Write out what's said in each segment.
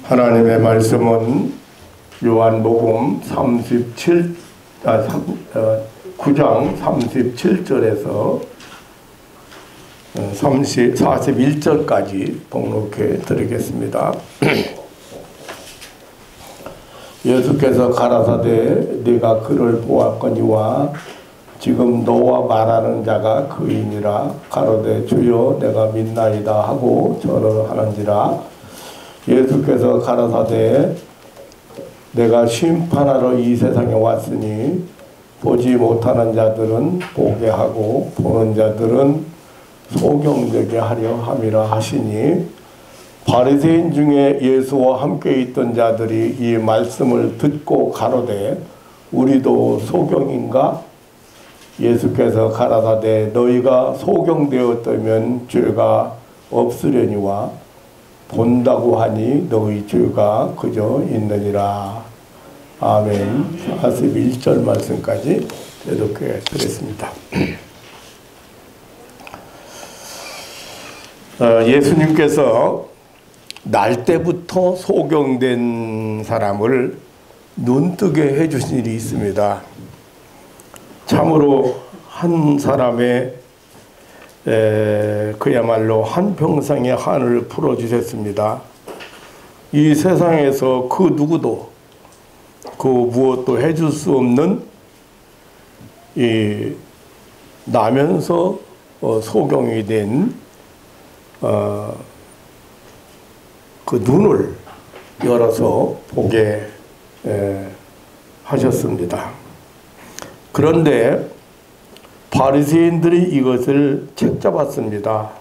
하나님의 말씀은 요한복음 9장 37절에서 41절까지 봉독해 드리겠습니다. 예수께서 가라사대 네가 그를 보았거니와 지금 너와 말하는 자가 그이니라. 가로되 주여 내가 믿나이다 하고 절을 하는지라. 예수께서 가라사대 내가 심판하러 이 세상에 왔으니 보지 못하는 자들은 보게 하고 보는 자들은 소경되게 하려 함이라 하시니, 바리새인 중에 예수와 함께 있던 자들이 이 말씀을 듣고 가로되 우리도 소경인가? 예수께서 가라사대 너희가 소경되었다면 죄가 없으려니와 본다고 하니 너희 죄가 그저 있느니라. 아멘. 41절 말씀까지 교독해 드렸습니다. 예수님께서 날 때부터 소경된 사람을 눈뜨게 해주신 일이 있습니다. 참으로 한 사람의 그야말로 한평생의 한을 풀어주셨습니다. 이 세상에서 그 누구도 그 무엇도 해줄 수 없는 나면서 소경이 된 그 눈을 열어서 보게 하셨습니다. 그런데 바리새인들이 이것을 책잡았습니다.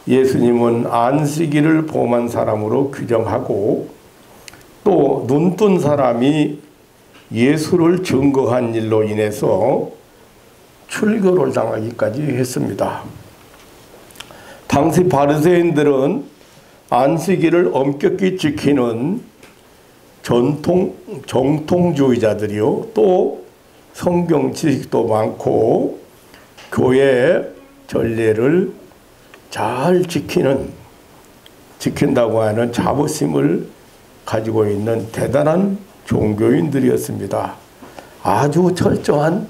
예수님은 안식일을 범한 사람으로 규정하고 또 눈뜬 사람이 예수를 증거한 일로 인해서 출교를 당하기까지 했습니다. 당시 바리새인들은 안식일을 엄격히 지키는 정통주의자들이요, 또 성경 지식도 많고 교회 전례를 잘 지킨다고 하는 자부심을 가지고 있는 대단한 종교인들이었습니다. 아주 철저한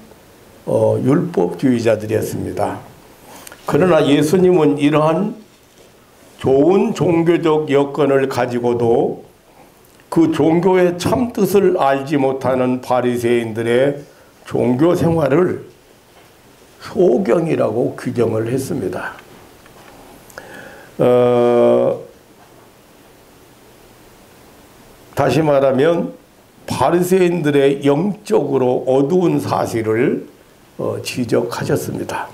율법주의자들이었습니다. 그러나 예수님은 이러한 좋은 종교적 여건을 가지고도 그 종교의 참뜻을 알지 못하는 바리새인들의 종교 생활을 소경이라고 규정을 했습니다. 다시 말하면 바리새인들의 영적으로 어두운 사실을 지적하셨습니다.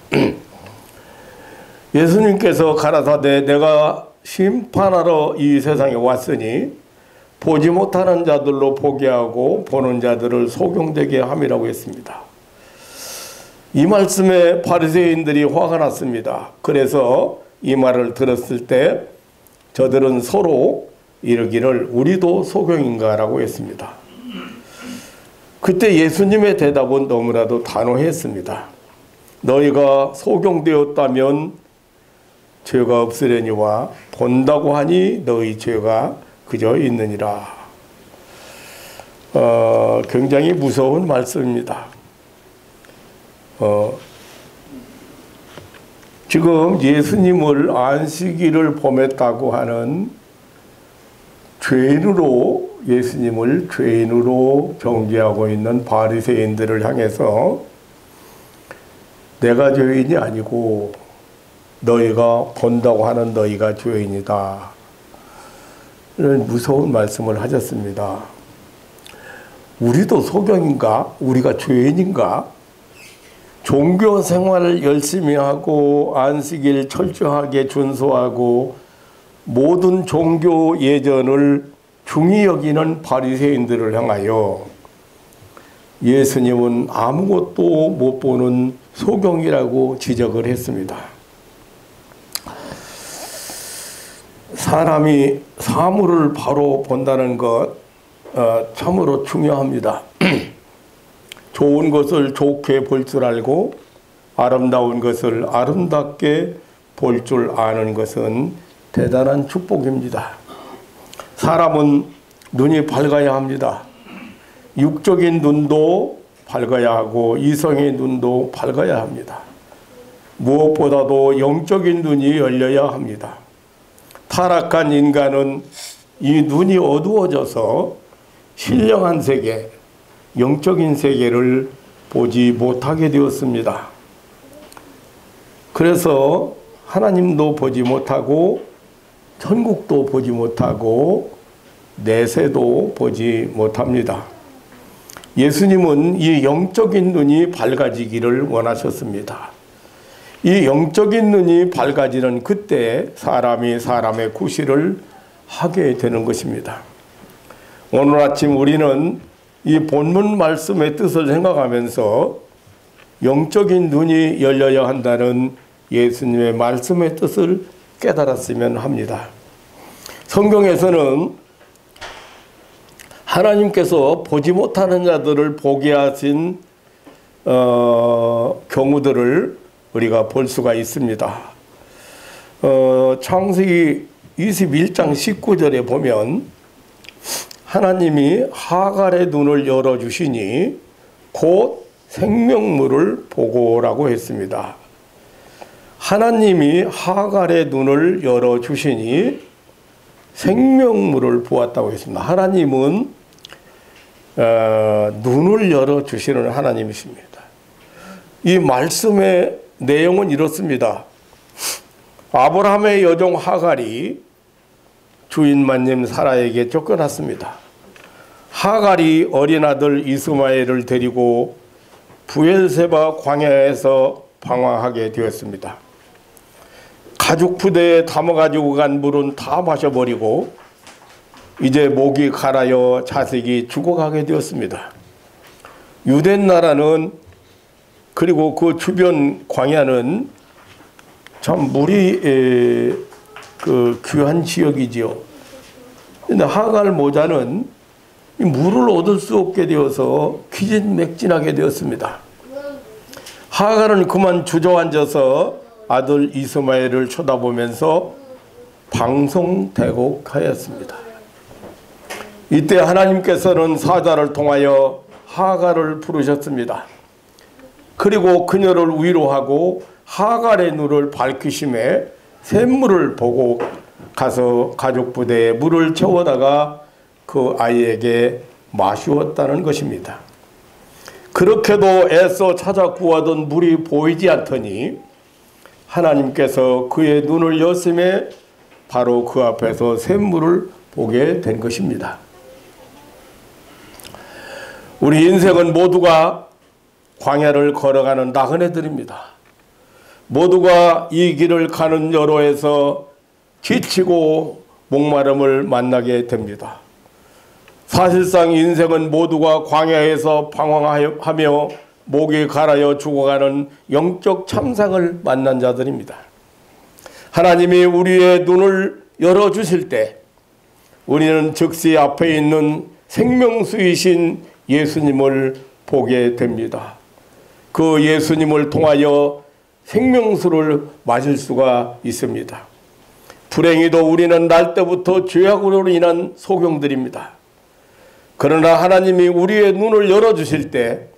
예수님께서 가라사대 내가 심판하러 이 세상에 왔으니 보지 못하는 자들로 보게 하고 보는 자들을 소경되게 함이라고 했습니다. 이 말씀에 바리새인들이 화가 났습니다. 그래서 이 말을 들었을 때 저들은 서로 이르기를 우리도 소경인가 라고 했습니다. 그때 예수님의 대답은 너무나도 단호했습니다. 너희가 소경되었다면 죄가 없으려니와 본다고 하니 너희 죄가 그저 있느니라. 굉장히 무서운 말씀입니다. 지금 예수님을 안식일을 범했다고 하는 죄인으로, 예수님을 죄인으로 정죄하고 있는 바리새인들을 향해서 내가 죄인이 아니고 너희가 본다고 하는 너희가 죄인이다, 이런 무서운 말씀을 하셨습니다. 우리도 소경인가? 우리가 죄인인가? 종교 생활을 열심히 하고 안식일 철저하게 준수하고 모든 종교 예전을 중히 여기는 바리새인들을 향하여 예수님은 아무것도 못 보는 소경이라고 지적을 했습니다. 사람이 사물을 바로 본다는 것 참으로 중요합니다. 좋은 것을 좋게 볼 줄 알고 아름다운 것을 아름답게 볼 줄 아는 것은 대단한 축복입니다. 사람은 눈이 밝아야 합니다. 육적인 눈도 밝아야 하고 이성의 눈도 밝아야 합니다. 무엇보다도 영적인 눈이 열려야 합니다. 타락한 인간은 이 눈이 어두워져서 신령한 세계, 영적인 세계를 보지 못하게 되었습니다. 그래서 하나님도 보지 못하고 천국도 보지 못하고 내세도 보지 못합니다. 예수님은 이 영적인 눈이 밝아지기를 원하셨습니다. 이 영적인 눈이 밝아지는 그때 사람이 사람의 구실을 하게 되는 것입니다. 오늘 아침 우리는 이 본문 말씀의 뜻을 생각하면서 영적인 눈이 열려야 한다는 예수님의 말씀의 뜻을 깨달았으면 합니다. 성경에서는 하나님께서 보지 못하는 자들을 보게 하신 경우들을 우리가 볼 수가 있습니다. 창세기 21장 19절에 보면 하나님이 하갈의 눈을 열어주시니 곧 생명물을 보고라고 했습니다. 하나님이 하갈의 눈을 열어주시니 생명물을 보았다고 했습니다. 하나님은 눈을 열어주시는 하나님이십니다. 이 말씀의 내용은 이렇습니다. 아브라함의 여종 하갈이 주인마님 사라에게 쫓겨났습니다. 하갈이 어린 아들 이스마엘을 데리고 브엘세바 광야에서 방황하게 되었습니다. 가죽 부대에 담아가지고 간 물은 다 마셔버리고 이제 목이 갈아여 자식이 죽어가게 되었습니다. 유대 나라는 그리고 그 주변 광야는 참 물이 그 귀한 지역이지요. 근데 하갈 모자는 물을 얻을 수 없게 되어서 기진맥진하게 되었습니다. 하갈은 그만 주저앉아서 아들 이스마엘을 쳐다보면서 방송대곡하였습니다. 이때 하나님께서는 사자를 통하여 하갈을 부르셨습니다. 그리고 그녀를 위로하고 하갈의 눈을 밝히심에 샘물을 보고 가서 가족 부대에 물을 채워다가 그 아이에게 마시웠다는 것입니다. 그렇게도 애써 찾아 구하던 물이 보이지 않더니 하나님께서 그의 눈을 여심에 바로 그 앞에서 샘물을 보게 된 것입니다. 우리 인생은 모두가 광야를 걸어가는 나그네들입니다. 모두가 이 길을 가는 여로에서 지치고 목마름을 만나게 됩니다. 사실상 인생은 모두가 광야에서 방황하며 목이 갈아여 죽어가는 영적 참상을 만난 자들입니다. 하나님이 우리의 눈을 열어주실 때 우리는 즉시 앞에 있는 생명수이신 예수님을 보게 됩니다. 그 예수님을 통하여 생명수를 마실 수가 있습니다. 불행히도 우리는 날 때부터 죄악으로 인한 소경들입니다. 그러나 하나님이 우리의 눈을 열어주실 때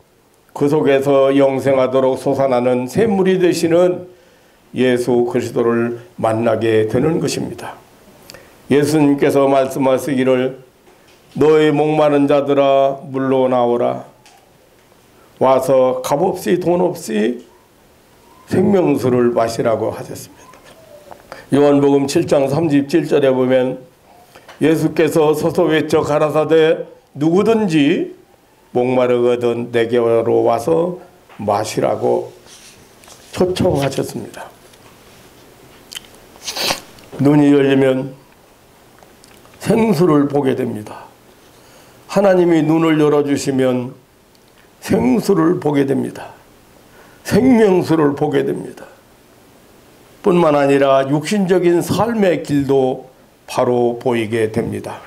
그 속에서 영생하도록 솟아나는 샘물이 되시는 예수 그리스도를 만나게 되는 것입니다. 예수님께서 말씀하시기를 너희 목마른 자들아 물로 나오라. 와서 값없이 돈 없이 생명수를 마시라고 하셨습니다. 요한복음 7장 37절에 보면 예수께서 서서 외쳐 가라사대 누구든지 목마르거든 내게로 와서 마시라고 초청하셨습니다. 눈이 열리면 생수를 보게 됩니다. 하나님이 눈을 열어주시면 생수를 보게 됩니다. 생명수를 보게 됩니다. 뿐만 아니라 육신적인 삶의 길도 바로 보이게 됩니다.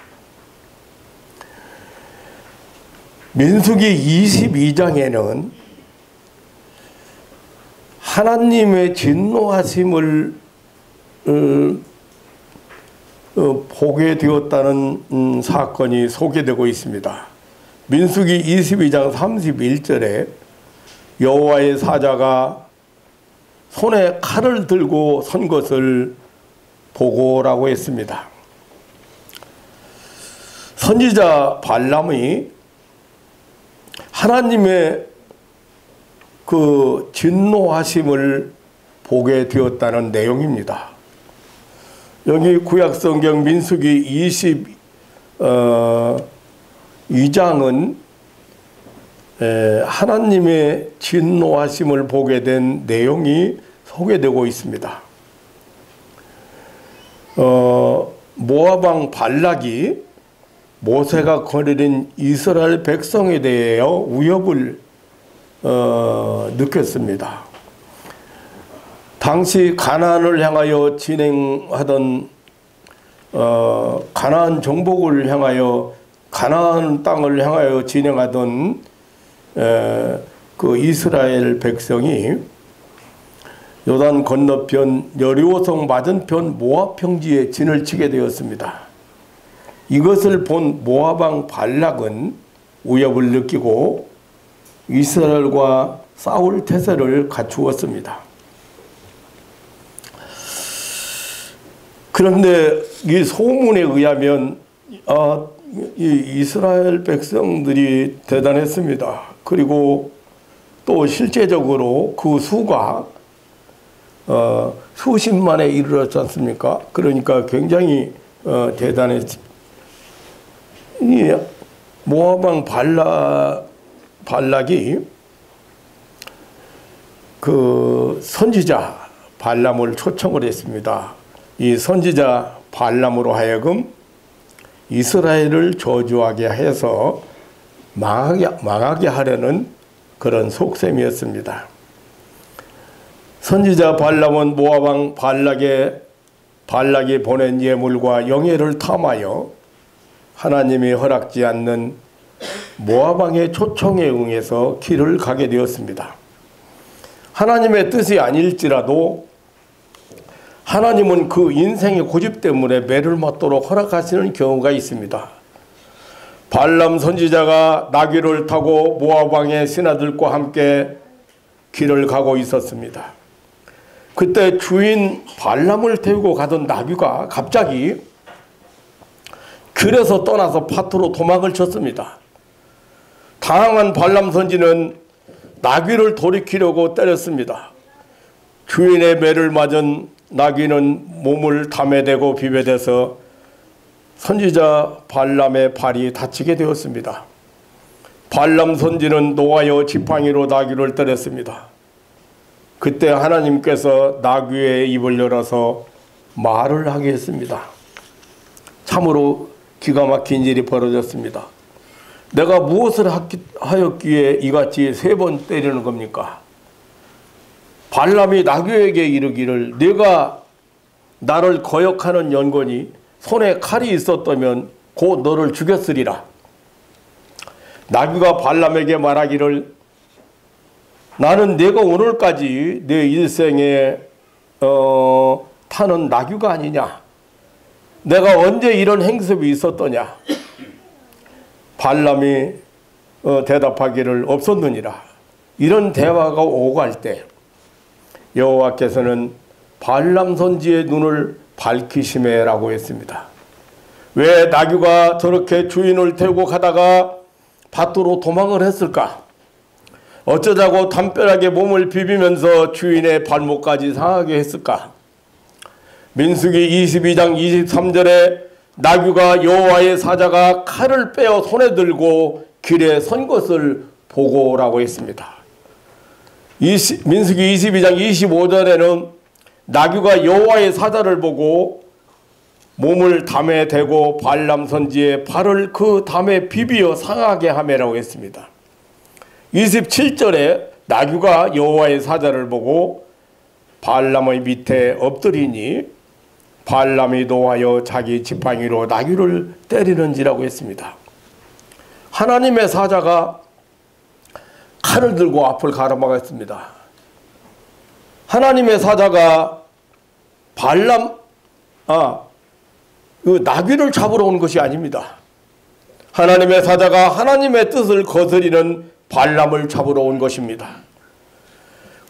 민수기 22장에는 하나님의 진노하심을 보게 되었다는 사건이 소개되고 있습니다. 민수기 22장 31절에 여호와의 사자가 손에 칼을 들고 선 것을 보고라고 했습니다. 선지자 발람이 하나님의 그 진노하심을 보게 되었다는 내용입니다. 여기 구약성경 민수기 22장은 하나님의 진노하심을 보게 된 내용이 소개되고 있습니다. 모압 왕 발락이 모세가 거느린 이스라엘 백성에 대하여 위협을 느꼈습니다. 당시 가나안을 향하여 진행하던 가나안 정복을 향하여 가나안 땅을 향하여 진행하던 그 이스라엘 백성이 요단 건너편 여리고성 맞은편 모압 평지에 진을 치게 되었습니다. 이것을 본 모압 왕 발락은 위협을 느끼고 이스라엘과 싸울 태세를 갖추었습니다. 그런데 이 소문에 의하면 이 이스라엘 백성들이 대단했습니다. 그리고 또 실제적으로 그 수가 수십만에 이르렀지 않습니까? 그러니까 굉장히 대단했습니다. 이 모압 왕 발락이 그 선지자 발람을 초청을 했습니다. 이 선지자 발람으로 하여금 이스라엘을 저주하게 해서 망하게 하려는 그런 속셈이었습니다. 선지자 발람은 모압 왕 발락이 보낸 예물과 영예를 탐하여 하나님이 허락지 않는 모압 왕의 초청에 응해서 길을 가게 되었습니다. 하나님의 뜻이 아닐지라도 하나님은 그 인생의 고집 때문에 매를 맞도록 허락하시는 경우가 있습니다. 발람 선지자가 나귀를 타고 모압 왕의 신하들과 함께 길을 가고 있었습니다. 그때 주인 발람을 태우고 가던 나귀가 갑자기 길에서 떠나서 밭으로 도망을 쳤습니다. 당황한 발람 선지는 나귀를 돌이키려고 때렸습니다. 주인의 매를 맞은 나귀는 몸을 담에 대고 비벼대서 선지자 발람의 발이 다치게 되었습니다. 발람 선지는 노하여 지팡이로 나귀를 때렸습니다. 그때 하나님께서 나귀의 입을 열어서 말을 하게 했습니다. 참으로 기가 막힌 일이 벌어졌습니다. 내가 무엇을 하였기에 이같이 3번 때리는 겁니까? 발람이 나귀에게 이르기를 네가 나를 거역하는 연고니 손에 칼이 있었다면 곧 너를 죽였으리라. 나귀가 발람에게 말하기를 나는 내가 오늘까지 내 일생에 타는 나귀가 아니냐. 내가 언제 이런 행습이 있었더냐. 발람이 대답하기를 없었느니라. 이런 대화가 오갈 때 여호와께서는 발람 선지의 눈을 밝히시매라고 했습니다. 왜 나귀가 저렇게 주인을 태우고 가다가 밭으로 도망을 했을까? 어쩌자고 담벼락에 몸을 비비면서 주인의 발목까지 상하게 했을까? 민수기 22장 23절에 나귀가 여호와의 사자가 칼을 빼어 손에 들고 길에 선 것을 보고라고 했습니다. 민수기 22장 25절에는 나귀가 여호와의 사자를 보고 몸을 담에 대고 발람 선지의 발을 그 담에 비비어 상하게 하매라고 했습니다. 27절에 나귀가 여호와의 사자를 보고 발람의 밑에 엎드리니 발람이 노하여 자기 지팡이로 나귀를 때리는지라고 했습니다. 하나님의 사자가 칼을 들고 앞을 가로막았습니다. 하나님의 사자가 그 나귀를 잡으러 온 것이 아닙니다. 하나님의 사자가 하나님의 뜻을 거스리는 발람을 잡으러 온 것입니다.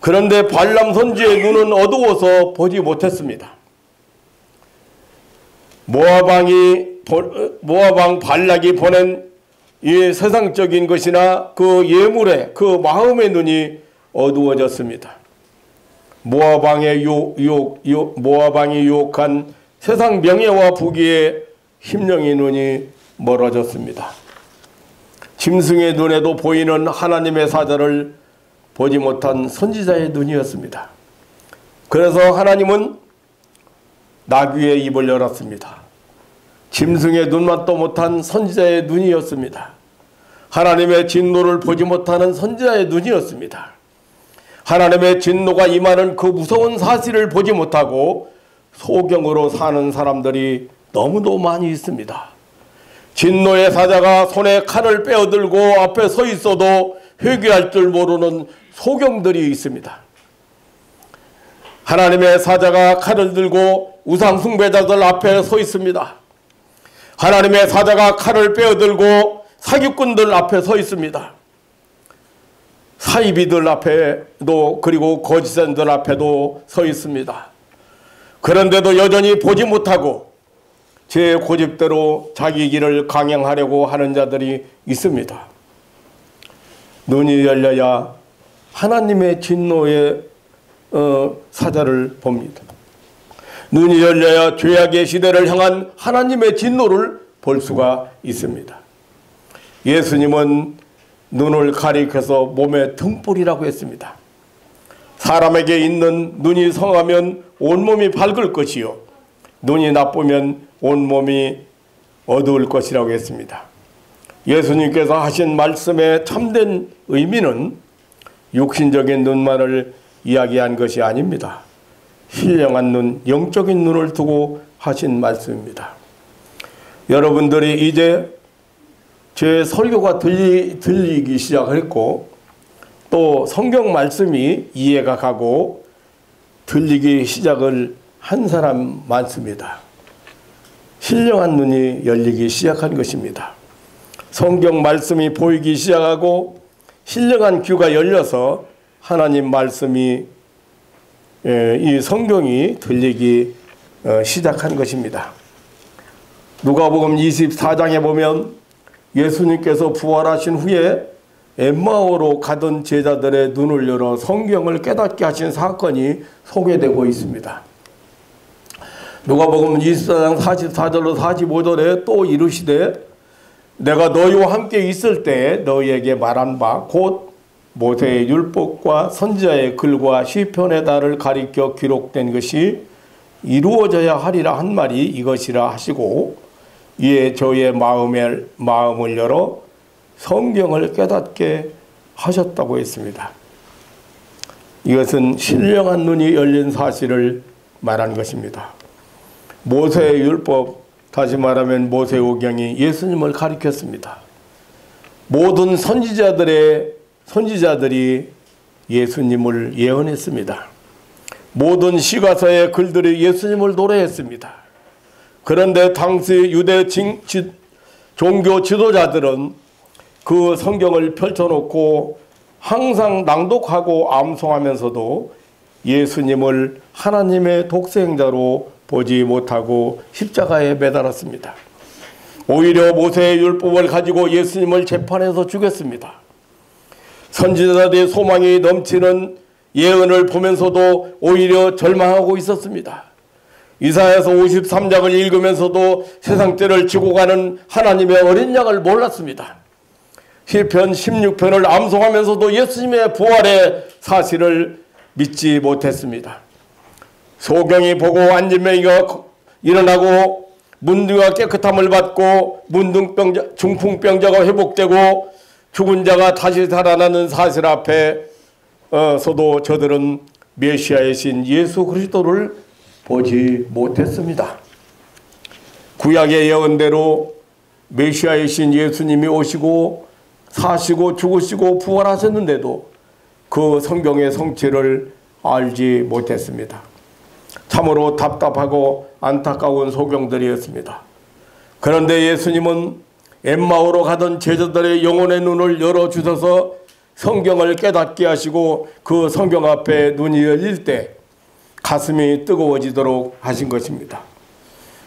그런데 발람 선지의 눈은 어두워서 보지 못했습니다. 모압왕 발락이 보낸 이 세상적인 것이나 그 예물의 그 마음의 눈이 어두워졌습니다. 모압왕이 유혹한 세상 명예와 부귀에 심령의 눈이 멀어졌습니다. 짐승의 눈에도 보이는 하나님의 사자를 보지 못한 선지자의 눈이었습니다. 그래서 하나님은 나귀의 입을 열었습니다. 짐승의 눈만도 못한 선지자의 눈이었습니다. 하나님의 진노를 보지 못하는 선지자의 눈이었습니다. 하나님의 진노가 임하는 그 무서운 사실을 보지 못하고 소경으로 사는 사람들이 너무도 많이 있습니다. 진노의 사자가 손에 칼을 빼어들고 앞에 서 있어도 회개할 줄 모르는 소경들이 있습니다. 하나님의 사자가 칼을 들고 우상 숭배자들 앞에 서 있습니다. 하나님의 사자가 칼을 빼어들고 사기꾼들 앞에 서 있습니다. 사이비들 앞에도 그리고 거짓선들 앞에도 서 있습니다. 그런데도 여전히 보지 못하고 제 고집대로 자기 길을 강행하려고 하는 자들이 있습니다. 눈이 열려야 하나님의 진노의 사자를 봅니다. 눈이 열려야 죄악의 시대를 향한 하나님의 진노를 볼 수가 있습니다. 예수님은 눈을 가리켜서 몸의 등불이라고 했습니다. 사람에게 있는 눈이 성하면 온몸이 밝을 것이요 눈이 나쁘면 온몸이 어두울 것이라고 했습니다. 예수님께서 하신 말씀의 참된 의미는 육신적인 눈만을 이야기한 것이 아닙니다. 신령한 눈, 영적인 눈을 두고 하신 말씀입니다. 여러분들이 이제 제 설교가 들리기 시작했고 또 성경 말씀이 이해가 가고 들리기 시작을 한 사람 많습니다. 신령한 눈이 열리기 시작한 것입니다. 성경 말씀이 보이기 시작하고 신령한 귀가 열려서 하나님 말씀이 이 성경이 들리기 시작한 것입니다. 누가복음 24장에 보면 예수님께서 부활하신 후에 엠마오로 가던 제자들의 눈을 열어 성경을 깨닫게 하신 사건이 소개되고 있습니다. 누가복음 24장 44절로 45절에 또 이르시되 내가 너희와 함께 있을 때 너희에게 말한 바 곧 모세의 율법과 선지자의 글과 시편의 달을 가리켜 기록된 것이 이루어져야 하리라 한 말이 이것이라 하시고 이에 저의 마음을 열어 성경을 깨닫게 하셨다고 했습니다. 이것은 신령한 눈이 열린 사실을 말한 것입니다. 모세의 율법, 다시 말하면 모세오경이 예수님을 가리켰습니다. 모든 선지자들이 예수님을 예언했습니다. 모든 시가서의 글들이 예수님을 노래했습니다. 그런데 당시 유대 종교 지도자들은 그 성경을 펼쳐놓고 항상 낭독하고 암송하면서도 예수님을 하나님의 독생자로 보지 못하고 십자가에 매달았습니다. 오히려 모세의 율법을 가지고 예수님을 재판해서 죽였습니다. 선지자들의 소망이 넘치는 예언을 보면서도 오히려 절망하고 있었습니다. 이사야서 53장을 읽으면서도 세상죄를 지고 가는 하나님의 어린 양을 몰랐습니다. 시편 16편을 암송하면서도 예수님의 부활의 사실을 믿지 못했습니다. 소경이 보고 안진뱅이가 일어나고 문둥이가 깨끗함을 받고 중풍병자가 회복되고 죽은 자가 다시 살아나는 사실 앞에서도 저들은 메시아의 신 예수 그리스도를 보지 못했습니다. 구약의 예언대로 메시아의 신 예수님이 오시고 사시고 죽으시고 부활하셨는데도 그 성경의 성취를 알지 못했습니다. 참으로 답답하고 안타까운 소경들이었습니다. 그런데 예수님은 엠마오로 가던 제자들의 영혼의 눈을 열어주셔서 성경을 깨닫게 하시고 그 성경 앞에 눈이 열릴 때 가슴이 뜨거워지도록 하신 것입니다.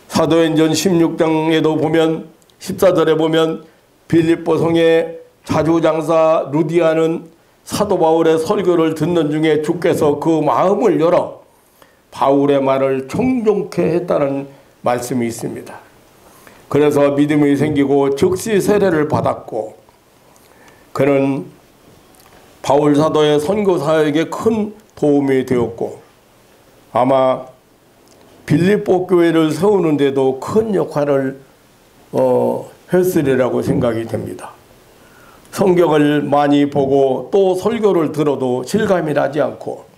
사도행전 16장에도 보면 14절에 보면 빌립보 성의 자주장사 루디아는 사도 바울의 설교를 듣는 중에 주께서 그 마음을 열어 바울의 말을 청종케 했다는 말씀이 있습니다. 그래서 믿음이 생기고 즉시 세례를 받았고 그는 바울 사도의 선교 사역에 큰 도움이 되었고 아마 빌립보 교회를 세우는 데도 큰 역할을 했으리라고 생각이 됩니다. 성경을 많이 보고 또 설교를 들어도 실감이 나지 않고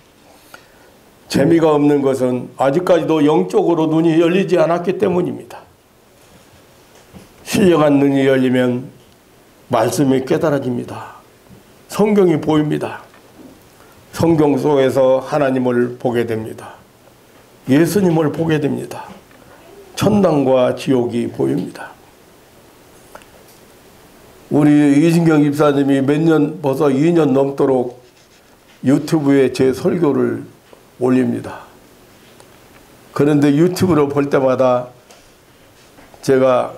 재미가 없는 것은 아직까지도 영적으로 눈이 열리지 않았기 때문입니다. 신령한 눈이 열리면 말씀이 깨달아집니다. 성경이 보입니다. 성경 속에서 하나님을 보게 됩니다. 예수님을 보게 됩니다. 천당과 지옥이 보입니다. 우리 이진경 집사님이 벌써 2년 넘도록 유튜브에 제 설교를 올립니다. 그런데 유튜브로 볼 때마다 제가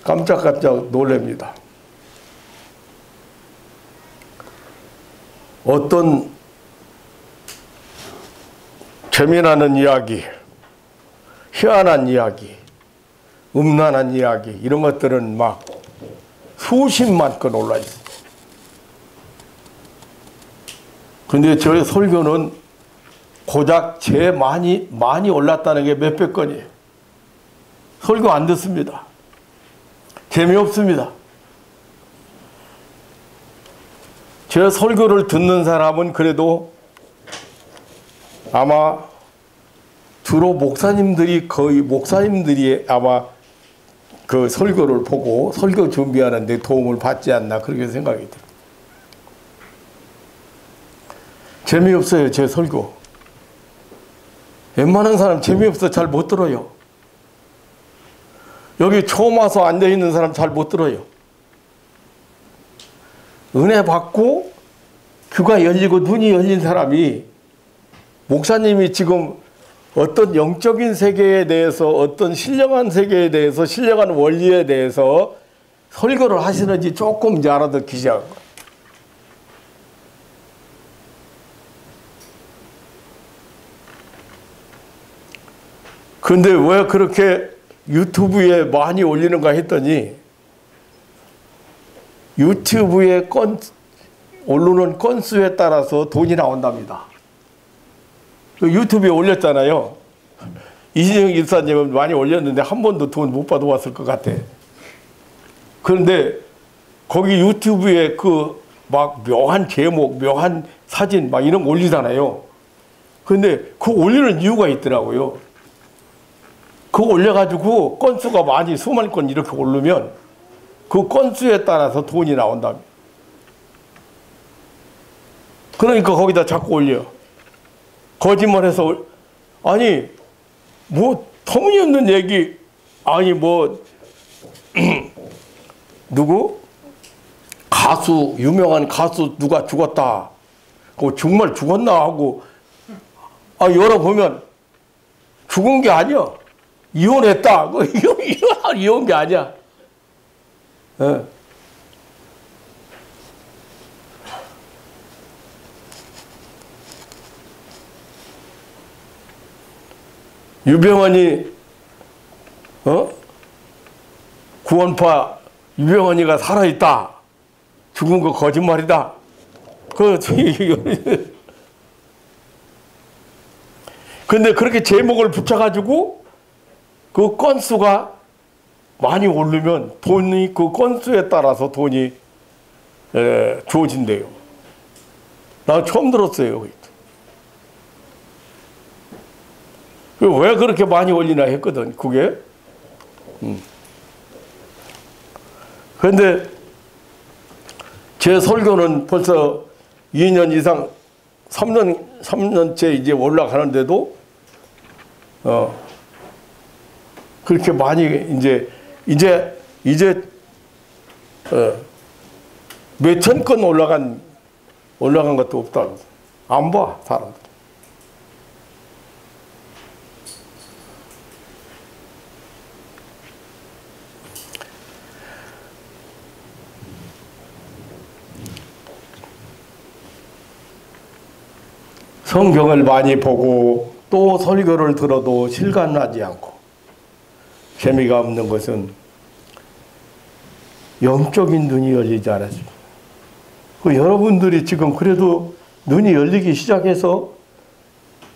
깜짝깜짝 놀랍니다. 어떤 재미나는 이야기, 희한한 이야기, 음란한 이야기 이런 것들은 막 수십만 건 올라 있어요. 근데 저의 설교는 고작 제 많이 올랐다는 게 몇백 건이에요. 설교 안 듣습니다. 재미없습니다. 제 설교를 듣는 사람은 그래도 아마 주로 목사님들이 아마 그 설교를 보고 설교 준비하는 데 도움을 받지 않나 그렇게 생각이 듭니다. 재미없어요, 제 설교. 웬만한 사람 재미없어 잘 못 들어요. 여기 처음 와서 앉아있는 사람 잘 못 들어요. 은혜 받고 귀가 열리고 눈이 열린 사람이 목사님이 지금 어떤 영적인 세계에 대해서 어떤 신령한 세계에 대해서 신령한 원리에 대해서 설교를 하시는지 조금 이제 알아듣기 시작한 거예요. 근데 왜 그렇게 유튜브에 많이 올리는가 했더니 유튜브에 오르는 건수에 따라서 돈이 나온답니다. 유튜브에 올렸잖아요. 이진영 집사님은 많이 올렸는데 한 번도 돈 못 받아왔을 것 같아. 그런데 거기 유튜브에 그 막 묘한 제목, 묘한 사진 막 이런 거 올리잖아요. 근데 그 올리는 이유가 있더라고요. 그거 올려가지고 건수가 많이 수만 건 이렇게 오르면 그 건수에 따라서 돈이 나온답니다. 그러니까 거기다 자꾸 올려. 거짓말해서 아니 뭐 터무니없는 얘기 아니 뭐 누구 가수 유명한 가수 누가 죽었다. 그 정말 죽었나 하고 열어보면 죽은 게 아니야. 이혼했다. 이혼 게 아니야. 네. 유병헌이 구원파 유병헌이가 살아있다. 죽은 거 거짓말이다. 근데 그렇게 제목을 붙여가지고 그 건수가 많이 오르면 돈이 그 건수에 따라서 돈이 주어진대요. 나 처음 들었어요. 왜 그렇게 많이 올리나 했거든, 그게. 그런데 제 설교는 벌써 2년 이상, 3년째 이제 올라가는데도 그렇게 많이 이제 몇천 건 올라간 것도 없다. 안 봐, 사람들. 성경을 많이 보고 또 설교를 들어도 실감나지 않고 재미가 없는 것은 영적인 눈이 열리지 않았습니다. 여러분들이 지금 그래도 눈이 열리기 시작해서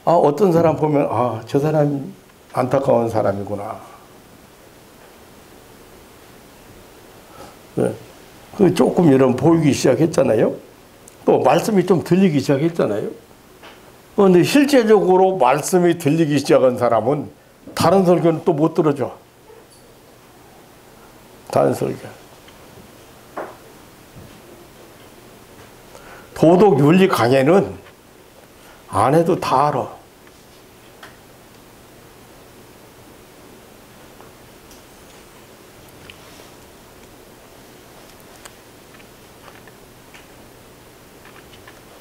어떤 사람 보면 저 사람이 안타까운 사람이구나. 조금 이런 보이기 시작했잖아요. 또 말씀이 좀 들리기 시작했잖아요. 그런데 실제적으로 말씀이 들리기 시작한 사람은 다른 설교는 또 못 들어줘. 다른 설교. 도덕 윤리 강해는 안 해도 다 알아.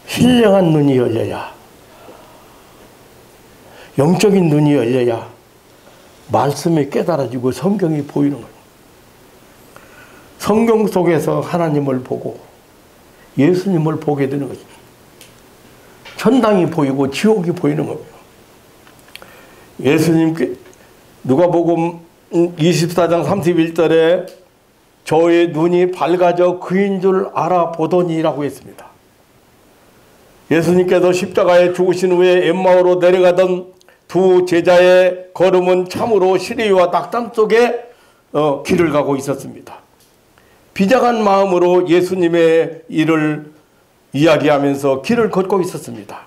신령한 눈이 열려야, 영적인 눈이 열려야 말씀이 깨달아지고 성경이 보이는 거예요. 성경 속에서 하나님을 보고 예수님을 보게 되는 거죠. 천당이 보이고 지옥이 보이는 거예요. 예수님께 누가복음 24장 31절에 저의 눈이 밝아져 그인 줄 알아보더니라고 했습니다. 예수님께서 십자가에 죽으신 후에 엠마오로 내려가던 두 제자의 걸음은 참으로 시리와 낙담 속에 길을 가고 있었습니다. 비장한 마음으로 예수님의 일을 이야기하면서 길을 걷고 있었습니다.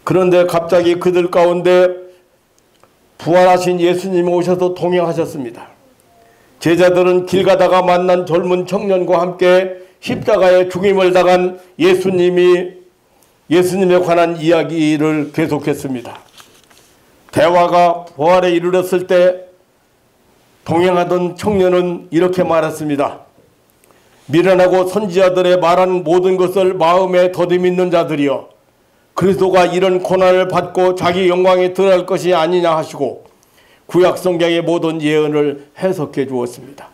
그런데 갑자기 그들 가운데 부활하신 예수님이 오셔서 동행하셨습니다. 제자들은 길 가다가 만난 젊은 청년과 함께 십자가에 죽임을 당한 예수님에 관한 이야기를 계속했습니다. 대화가 부활에 이르렀을 때 동행하던 청년은 이렇게 말했습니다. 미련하고 선지자들의 말한 모든 것을 마음에 더듬이는 자들이여, 그리스도가 이런 고난을 받고 자기 영광에 들어갈 것이 아니냐 하시고 구약 성경의 모든 예언을 해석해 주었습니다.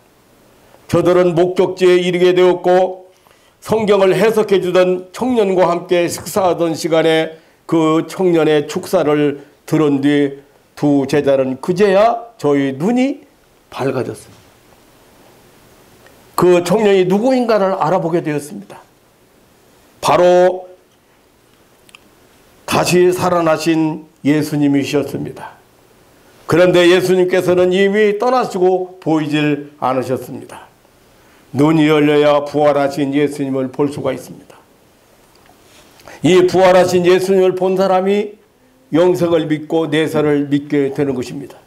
저들은 목적지에 이르게 되었고 성경을 해석해 주던 청년과 함께 식사하던 시간에 그 청년의 축사를 들은 뒤 두 제자는 그제야 저희 눈이 밝아졌습니다. 그 청년이 누구인가를 알아보게 되었습니다. 바로 다시 살아나신 예수님이셨습니다. 그런데 예수님께서는 이미 떠나시고 보이질 않으셨습니다. 눈이 열려야 부활하신 예수님을 볼 수가 있습니다. 이 부활하신 예수님을 본 사람이 영생을 믿고 내세를 믿게 되는 것입니다.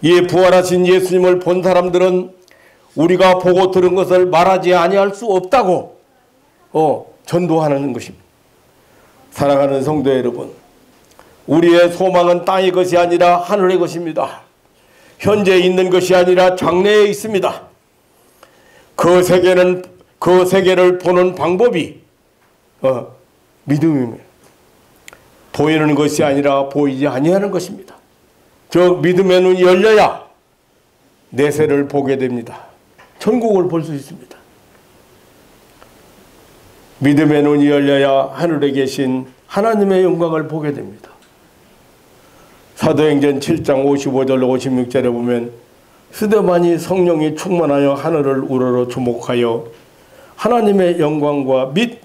이 부활하신 예수님을 본 사람들은 우리가 보고 들은 것을 말하지 아니할 수 없다고 전도하는 것입니다. 사랑하는 성도 여러분, 우리의 소망은 땅의 것이 아니라 하늘의 것입니다. 현재 있는 것이 아니라 장래에 있습니다. 그 세계를 보는 방법이 믿음입니다. 보이는 것이 아니라 보이지 아니하는 것입니다. 즉 믿음의 눈이 열려야 내세를 보게 됩니다. 천국을 볼 수 있습니다. 믿음의 눈이 열려야 하늘에 계신 하나님의 영광을 보게 됩니다. 사도행전 7장 55절 56절에 보면 스데반이 성령이 충만하여 하늘을 우러러 주목하여 하나님의 영광과 및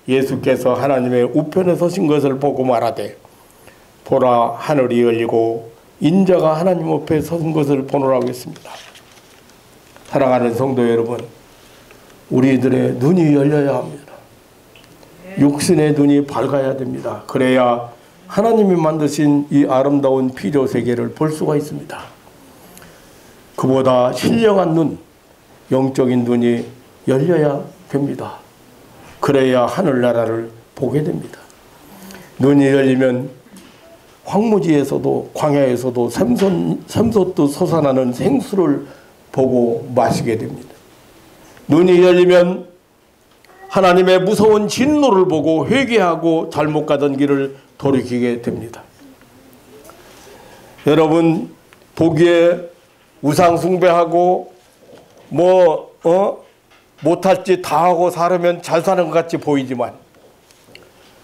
예수께서 하나님의 우편에 서신 것을 보고 말하되 보라 하늘이 열리고 인자가 하나님 앞에 선 것을 보노라고 했습니다. 사랑하는 성도 여러분, 우리들의 눈이 열려야 합니다. 육신의 눈이 밝아야 됩니다. 그래야 하나님이 만드신 이 아름다운 피조 세계를 볼 수가 있습니다. 그보다 신령한 눈, 영적인 눈이 열려야 됩니다. 그래야 하늘나라를 보게 됩니다. 눈이 열리면 황무지에서도 광야에서도 샘솟듯 솟아나는 생수를 보고 마시게 됩니다. 눈이 열리면 하나님의 무서운 진노를 보고 회개하고 잘못 가던 길을 돌이키게 됩니다. 여러분, 보기에 우상 숭배하고 못할 짓 다 하고 살으면 잘 사는 것 같이 보이지만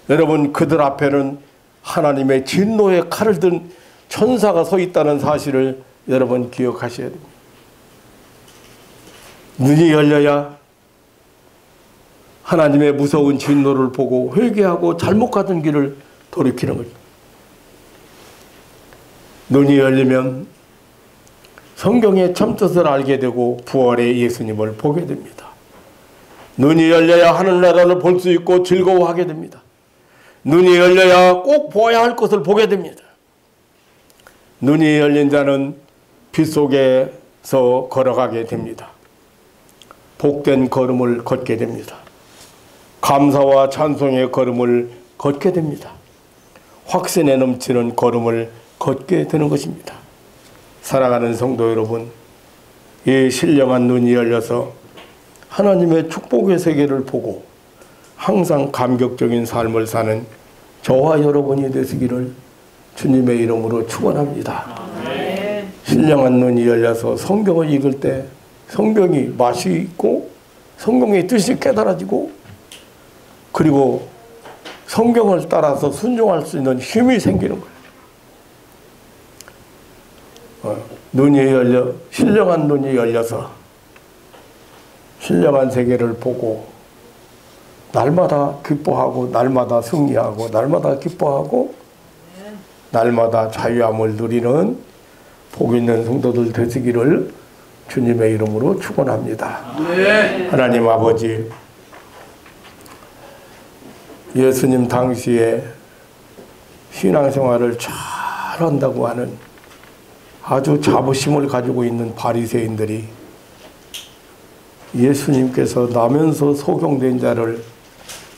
여러분, 그들 앞에는 하나님의 진노의 칼을 든 천사가 서 있다는 사실을 여러분 기억하셔야 됩니다. 눈이 열려야 하나님의 무서운 진노를 보고 회개하고 잘못 가던 길을 돌이키는 거죠. 눈이 열리면 성경의 참뜻을 알게 되고 부활의 예수님을 보게 됩니다. 눈이 열려야 하늘나라를 볼 수 있고 즐거워하게 됩니다. 눈이 열려야 꼭 보아야 할 것을 보게 됩니다. 눈이 열린 자는 빛 속에서 걸어가게 됩니다. 복된 걸음을 걷게 됩니다. 감사와 찬송의 걸음을 걷게 됩니다. 확신에 넘치는 걸음을 걷게 되는 것입니다. 사랑하는 성도 여러분, 이 신령한 눈이 열려서 하나님의 축복의 세계를 보고 항상 감격적인 삶을 사는 저와 여러분이 되시기를 주님의 이름으로 축원합니다. 신령한 눈이 열려서 성경을 읽을 때 성경이 맛이 있고 성경의 뜻이 깨달아지고 그리고 성경을 따라서 순종할 수 있는 힘이 생기는 거예요. 눈이 열려, 신령한 눈이 열려서 신령한 세계를 보고 날마다 기뻐하고 날마다 승리하고 날마다 기뻐하고 날마다 자유함을 누리는 복 있는 성도들 되시기를 주님의 이름으로 축원합니다. 하나님 아버지, 예수님 당시에 신앙생활을 잘한다고 하는 아주 자부심을 가지고 있는 바리새인들이 예수님께서 나면서 소경된 자를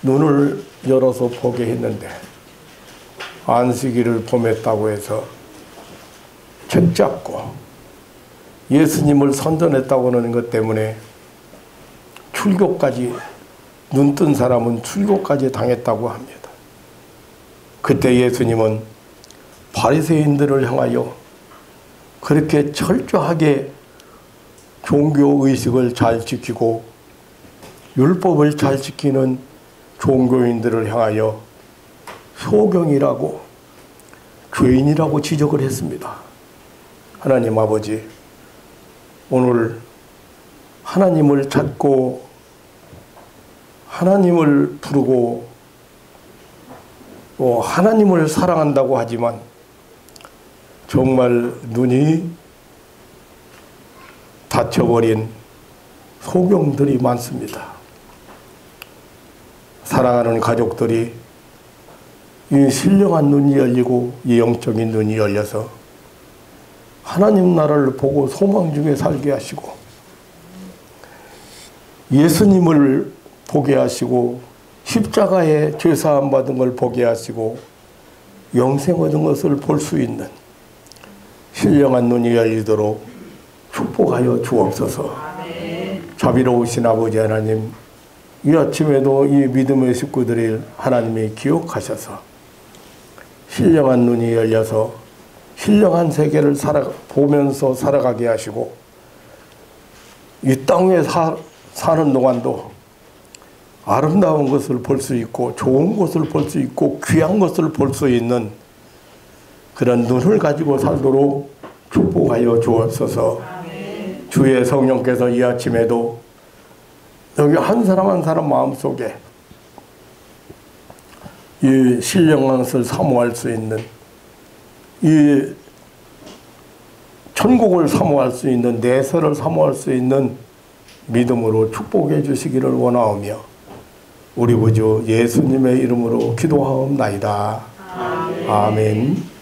눈을 열어서 보게 했는데 안식일을 범했다고 해서 책잡고 예수님을 선전했다고 하는 것 때문에 출교까지, 눈뜬 사람은 출교까지 당했다고 합니다. 그때 예수님은 바리새인들을 향하여 그렇게 철저하게 종교의식을 잘 지키고 율법을 잘 지키는 종교인들을 향하여 소경이라고, 죄인이라고 지적을 했습니다. 하나님 아버지, 오늘 하나님을 찾고 하나님을 부르고 또 하나님을 사랑한다고 하지만 정말 눈이 닫혀버린 소경들이 많습니다. 사랑하는 가족들이 이 신령한 눈이 열리고 이 영적인 눈이 열려서 하나님 나라를 보고 소망 중에 살게 하시고 예수님을 보게 하시고 십자가에 죄사함 받은 걸 보게 하시고 영생 얻은 것을 볼 수 있는 신령한 눈이 열리도록 축복하여 주옵소서. 자비로우신 아버지 하나님, 이 아침에도 이 믿음의 식구들을 하나님이 기억하셔서 신령한 눈이 열려서 신령한 세계를 보면서 살아가게 하시고 이 땅에 사는 동안도 아름다운 것을 볼 수 있고 좋은 것을 볼 수 있고 귀한 것을 볼 수 있는 그런 눈을 가지고 살도록 축복하여 주옵소서. 주의 성령께서 이 아침에도 여기 한 사람 한 사람 마음속에 이 신령한 것을 사모할 수 있는, 이 천국을 사모할 수 있는, 내세를 사모할 수 있는 믿음으로 축복해 주시기를 원하오며 우리 구주 예수님의 이름으로 기도하옵나이다. 아멘.